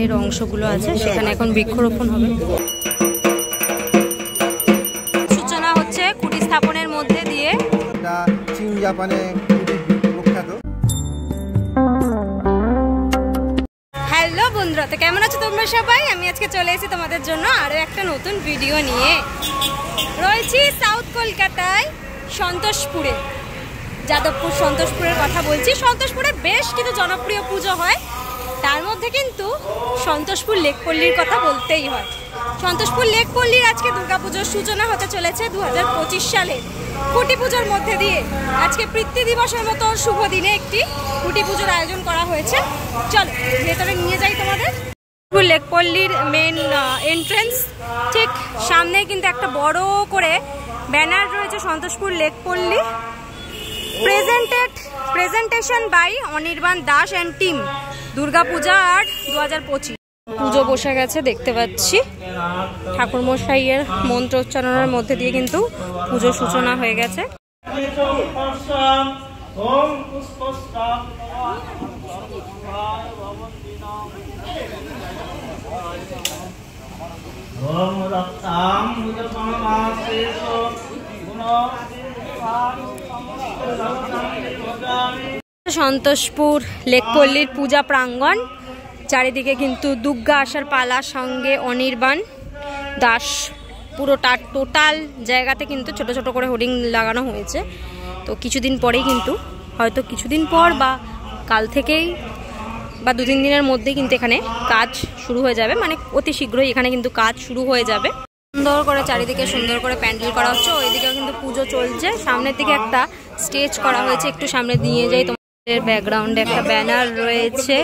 মাঠের অংশগুলো আছে সেখানে এখন বৃক্ষরোপণ হবে। সূচনা হচ্ছে কুটি স্থাপনের মধ্যে দিয়ে। চীন জাপানে প্রখ্যাত। হ্যালো বন্ধুরা, তো কেমন আছো তোমরা সবাই? আমি আজকে চলে এসেছি তোমাদের জন্য আরও একটা নতুন ভিডিও নিয়ে। রয়েছি সাউথ কলকাতায় সন্তোষপুরে, যাদবপুর সন্তোষপুরের কথা বলছি। সন্তোষপুরে বেশ কিছু জনপ্রিয় পুজো হয়, তার মধ্যে কিন্তু সন্তোষপুর লেকপল্লীর কথা বলতেই হয়। সন্তোষপুর লেকপল্লীর আজকে দুর্গাপুজোর সূচনা হতে চলেছে 2025 সালে কুটি পুজোর মধ্যে দিয়ে। আজকে পিতৃ দিবসের মতো শুভ দিনে একটি কুটি পুজোর আয়োজন করা হয়েছে। চলো ভেতরে নিয়ে যাই তোমাদের। লেকপল্লীর মেন এন্ট্রেন্স ঠিক সামনে কিন্তু একটা বড় করে ব্যানার রয়েছে, Santoshpur Lakepally presentation by Anirban Das and team, Durga Puja আর 2025। পুজো বসে গেছে দেখতে পাচ্ছি। ঠাকুরমশাইয়ের মন্ত্রোচ্চারণের মধ্যে দিয়ে কিন্তু পুজোর সূচনা হয়ে গেছে। সন্তোষপুর লেকপল্লীর পূজা প্রাঙ্গণ, চারিদিকে কিন্তু দুর্গা আসার পালা, সঙ্গে অনির্বাণ দাস। পুরো টোটাল জায়গাতে কিন্তু ছোট ছোট করে হোর্ডিং লাগানো হয়েছে। তো কিছুদিন পরেই কিন্তু, হয়তো কিছুদিন পর বা কাল থেকেই বা 2-3 দিনের মধ্যেই কিন্তু এখানে কাজ শুরু হয়ে যাবে, মানে অতি শীঘ্রই এখানে কিন্তু কাজ শুরু হয়ে যাবে। সুন্দর করে চারিদিকে সুন্দর করে প্যান্ডেল করা হচ্ছে, ওইদিকেও কিন্তু পুজো চলছে। সামনের দিকে একটা স্টেজ করা হয়েছে, একটু সামনে নিয়ে যাই। তোমাদের ব্যাকগ্রাউন্ডে একটা ব্যানার রয়েছে,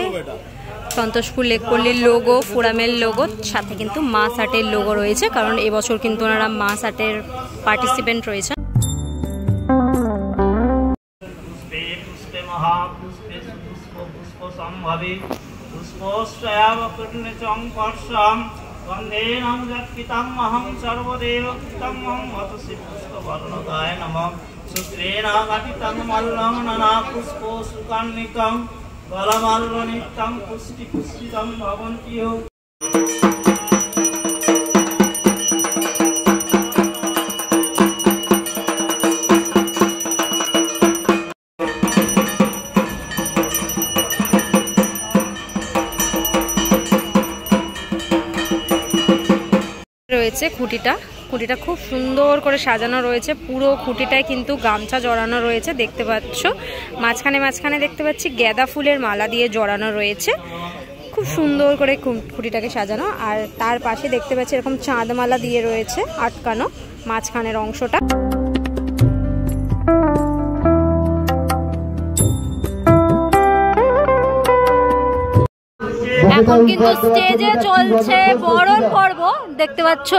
সন্তোষপুর লেকপল্লীর লোগো, ফোরামের লোগো, সাথে কিন্তু মা সাটের লোগো রয়েছে, কারণ এবছর কিন্তু ওনারা মা সাটের পার্টিসিপেন্ট রয়েছে। রয়েছে খুঁটিটা খুব সুন্দর করে সাজানো রয়েছে। পুরো খুঁটিটায় কিন্তু গামছা জড়ানো রয়েছে দেখতে পাচ্ছ। মাঝখানে দেখতে পাচ্ছি গাঁদা ফুলের মালা দিয়ে জড়ানো রয়েছে, খুব সুন্দর করে খুঁটিটাকে সাজানো। আর তার পাশে দেখতে পাচ্ছি এরকম চাঁদমালা দিয়ে রয়েছে আটকানো মাঝখানের অংশটা। এখন কিন্তু স্টেজে চলছে বরণ পর্ব দেখতে পাচ্ছ।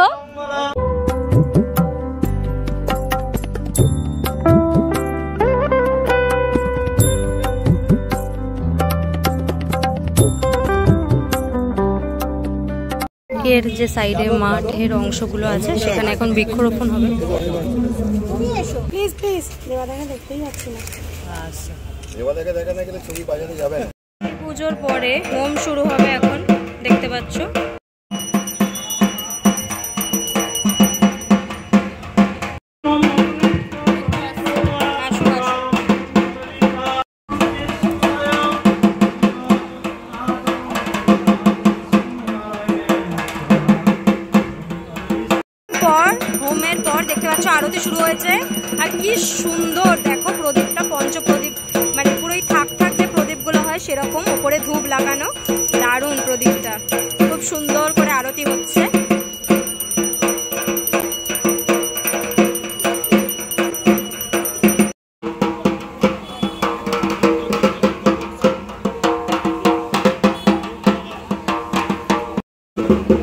এর যে সাইডে মাঠের অংশগুলো আছে সেখানে এখন বৃক্ষরোপণ হবে। প্লিজ প্লিজ দেবাদাকে দেখতেই যাচ্ছি না। দেবাদাকে দেখা না গেলে ছবি বাজাতে যাবে না। পুজোর পরে হোম শুরু হবে এখন দেখতে পাচ্ছ। হোমের পর দেখতে পাচ্ছ আরতি শুরু হয়েছে। আর কি সুন্দর দেখো প্রদীপটা, পঞ্চপ্রদীপ, মানে পুরোই থাক যে প্রদীপগুলো হয় সেরকম, উপরে ধূপ লাগানো, দারুণ প্রদীপটা, খুব সুন্দর করে আরতি হচ্ছে।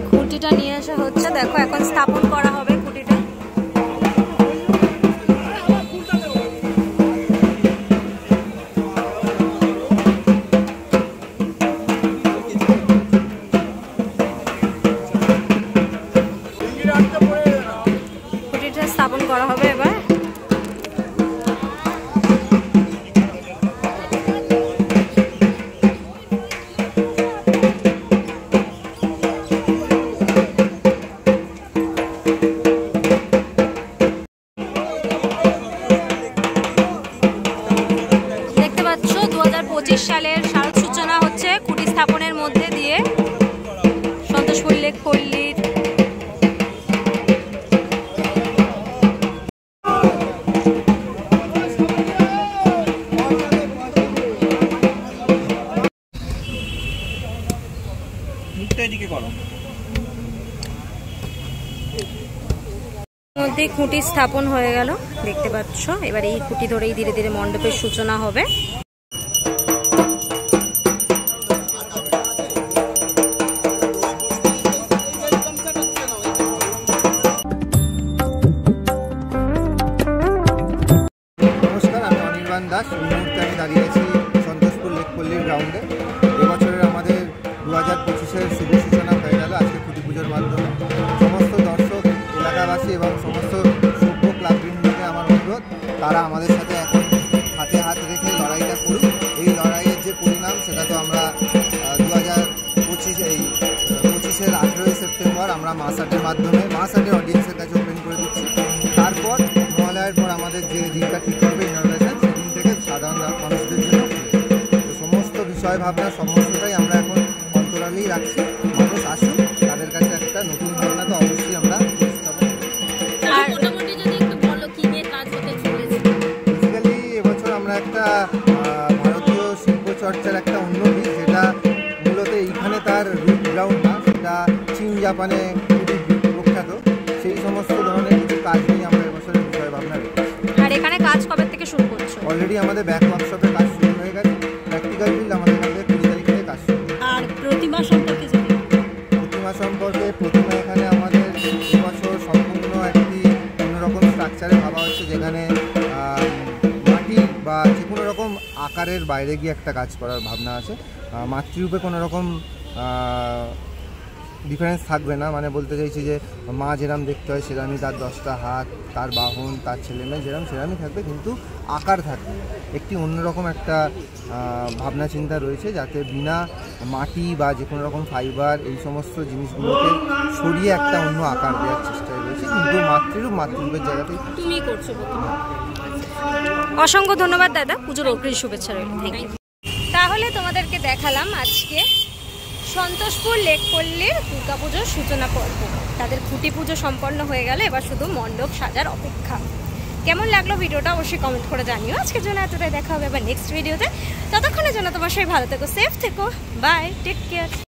খুঁটিটা নিয়ে আসা হচ্ছে, দেখো এখন স্থাপন করা হবে খুঁটিটা। খুঁটিটা স্থাপন করা হবে এবার। টোটালের শারদ সূচনা হচ্ছে খুঁটি স্থাপনের মধ্যে দিয়ে সন্তোষপুর লেক পল্লীর। মধ্যে খুঁটি স্থাপন হয়ে গেল দেখতে পাচ্ছ। এবার এই খুঁটি ধরেই ধীরে ধীরে মণ্ডপের সূচনা হবে। নমস্কার, আমি অনির্বাণ দাস। এই মুহূর্তে আমি দাঁড়িয়ে আছি সন্তোষপুর লেক পল্লীর গ্রাউন্ডে। এবছরের আমাদের 2025-এর শুভ সূচনা হয়ে গেল আজকে খুঁটি পুজোর মাধ্যমে। সমস্ত দর্শক, এলাকাবাসী এবং সমস্ত সভ্য ক্লাববৃন্দকে আমার অনুরোধ, তারা আমাদের সাথে এখন হাতে হাত রেখে লড়াইটা করুক। এই লড়াইয়ের যে পরিণাম সেটা তো আমরা 2025-এর 18ই সেপ্টেম্বর আমরা মাসাটের মাধ্যমে মাসাটের অডিয়েন্সের কাছে ওপেন করে দিচ্ছি। তারপর মহালয়ার পর আমাদের যে দিনটা ঠিক করবে ইনগ্রেশন, সেদিন থেকে সাধারণ মানুষদের জন্য তো সমস্ত বিষয় ভাবনা সমস্তটাই আমরা এখন অন্তরালেই রাখছি। মানুষ আসুক, তাদের কাছে একটা নতুন ভাবনা তো অবশ্যই আমরা বেসিক্যালি এবছর আমরা একটা ভারতীয় শিল্পচর্চার একটা উন্নতি, যেটা মূলত এইখানে তার রুট গ্রাউন্ড না, সেটা চীন জাপানে খুবই প্রখ্যাত। সেই সমস্ত ধরনের কিছু কাজ নিয়ে আমরা এবছরের বিষয় ভাবনা রেখেছি। আর এখানে কাজ কবে থেকে শুরু করছো? অলরেডি আমাদের ব্যাক ওয়ার্কশপে কাজ শুরু হয়ে গেছে। প্র্যাকটিক্যাল ফিল্ড আমাদের মধ্যে 20 তারিখ থেকে কাজ শুরু। আর প্রতিমা সম্পর্কে প্রতিমা এখানে আমাদের এবছর সম্পূর্ণ একটি অন্যরকম স্ট্রাকচারে ভাবা হচ্ছে, যেখানে মাটি বা যে কোনো রকম আকারের বাইরে গিয়ে একটা কাজ করার ভাবনা আছে। মাতৃরূপে কোনো রকম ডিফারেন্স থাকবে না, মানে বলতে চাইছি যে মা যেরকম দেখতে হয় সেরকমই তার 10টা হাত, তার বাহন, তার ছেলেমেয়ে সেরকমই থাকবে, কিন্তু আকার থাকবে। একটি অন্যরকম একটা ভাবনা চিন্তা রয়েছে, যাতে বিনা মাটি বা যে কোনো রকম ফাইবার এই সমস্ত জিনিসগুলোকে সরিয়ে একটা অন্য আকার দেওয়ার চেষ্টায় রয়েছে, কিন্তু মাতৃরূপের জায়গাতেই তুমি করছো। অসংখ্য ধন্যবাদ দাদা, পুজোর অগ্রিম শুভেচ্ছা রইল। Thank you. তাহলে তোমাদেরকে দেখালাম আজকে সন্তোষপুর লেক পল্লীর দুর্গাপুজোর সূচনা পর্ব। তাদের খুঁটি পুজো সম্পন্ন হয়ে গেল, এবার শুধু মণ্ডপ সাজার অপেক্ষা। কেমন লাগলো ভিডিওটা অবশ্যই কমেন্ট করে জানিও। আজকের জন্য এতটাই, দেখা হবে আবার নেক্সট ভিডিওতে। ততক্ষণের জন্য তোমার সবাই ভালো থেকো, সেফ থেকো, বাই, টেক কেয়ার।